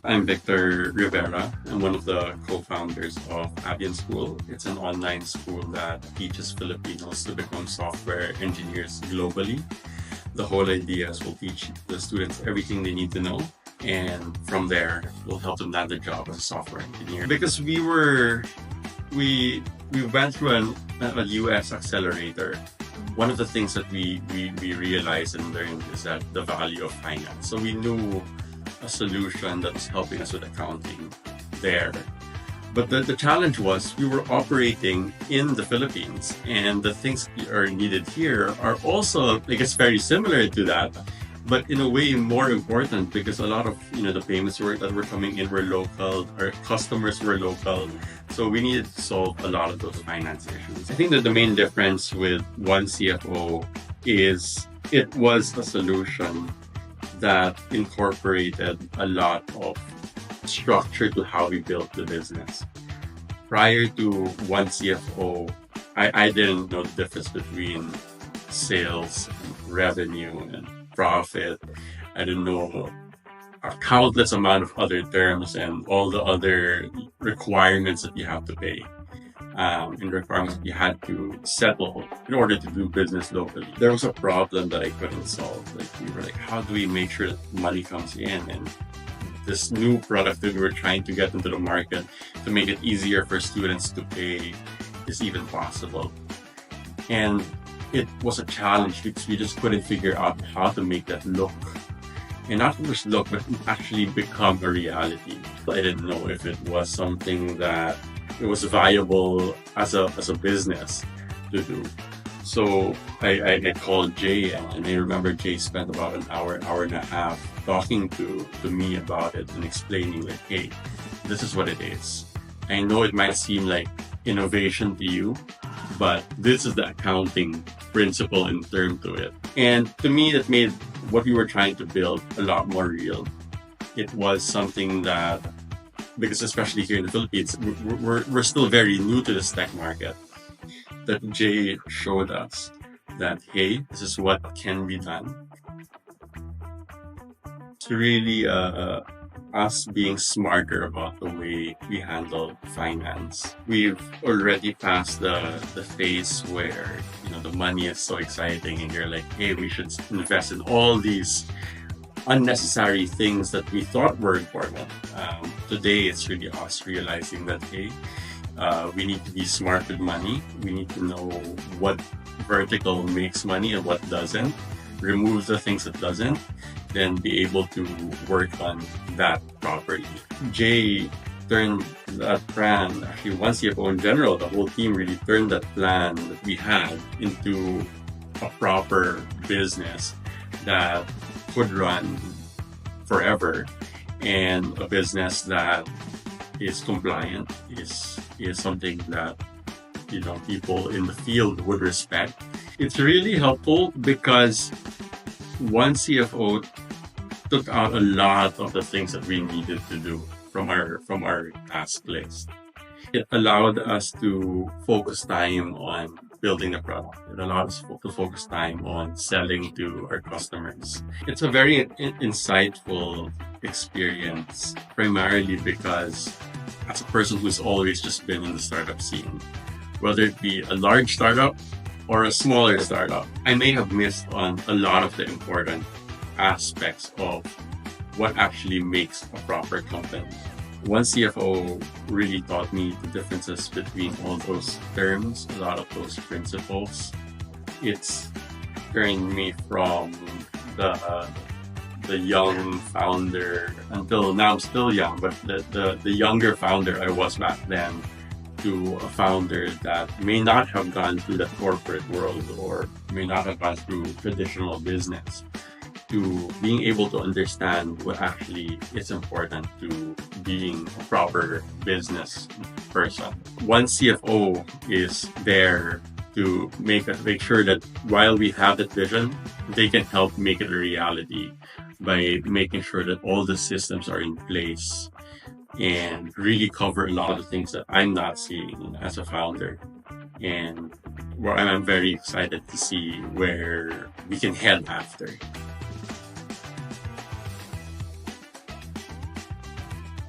I'm Victor Rivera. I'm one of the co-founders of Avion School. It's an online school that teaches Filipinos to become software engineers globally. The whole idea is we'll teach the students everything they need to know, and from there, we'll help them land a job as a software engineer. Because we went through a US accelerator. One of the things that we realized and learned is that the value of finance. So we knew a solution that was helping us with accounting there. But the challenge was we were operating in the Philippines, and the things that are needed here are also, I guess, very similar to that, but in a way more important because a lot of the payments that were coming in were local, our customers were local. So we needed to solve a lot of those finance issues. I think that the main difference with OneCFO is it was a solution that incorporated a lot of structure to how we built the business. Prior to OneCFO, I didn't know the difference between sales, and revenue, and profit. I didn't know a countless amount of other terms and all the other requirements that you have to pay. And requirements that you had to settle in order to do business locally. There was a problem that I couldn't solve. We were like, how do we make sure that money comes in? And this new product that we were trying to get into the market to make it easier for students to pay is even possible. And it was a challenge because we just couldn't figure out how to make that look. And not just look, but actually become a reality. I didn't know if it was something that it was viable as a business to do. So I called Jay, and I remember Jay spent about an hour and a half talking to me about it and explaining like, hey, this is what it is. I know it might seem like innovation to you, but this is the accounting principle and term to it. And to me, that made what we were trying to build a lot more real. It was something that, because especially here in the Philippines, we're still very new to this tech market, that Jay showed us that, hey, this is what can be done. It's really us being smarter about the way we handle finance. We've already passed the phase where the money is so exciting and you're like, hey, we should invest in all these unnecessary things that we thought were important. Today, it's really us realizing that, hey, we need to be smart with money. We need to know what vertical makes money and what doesn't. Remove the things that doesn't, then be able to work on that properly. Jay turned that plan, actually OneCFO in general, the whole team really turned that plan that we had into a proper business that could run forever, and a business that is compliant, is something that people in the field would respect. It's really helpful because OneCFO took out a lot of the things that we needed to do from our task list. It allowed us to focus time on building the product. It allowed us to focus time on selling to our customers. It's a very insightful experience, primarily because as a person who's always just been in the startup scene, whether it be a large startup or a smaller startup, I may have missed on a lot of the important aspects of what actually makes a proper company. OneCFO really taught me the differences between all those terms, a lot of those principles. It's turned me from the young founder, until now I'm still young, but the younger founder I was back then, to a founder that may not have gone through the corporate world or may not have gone through traditional business, to being able to understand what actually is important to being a proper business person. OneCFO is there to make sure that while we have that vision, they can help make it a reality by making sure that all the systems are in place and really cover a lot of the things that I'm not seeing as a founder. And I'm very excited to see where we can head after.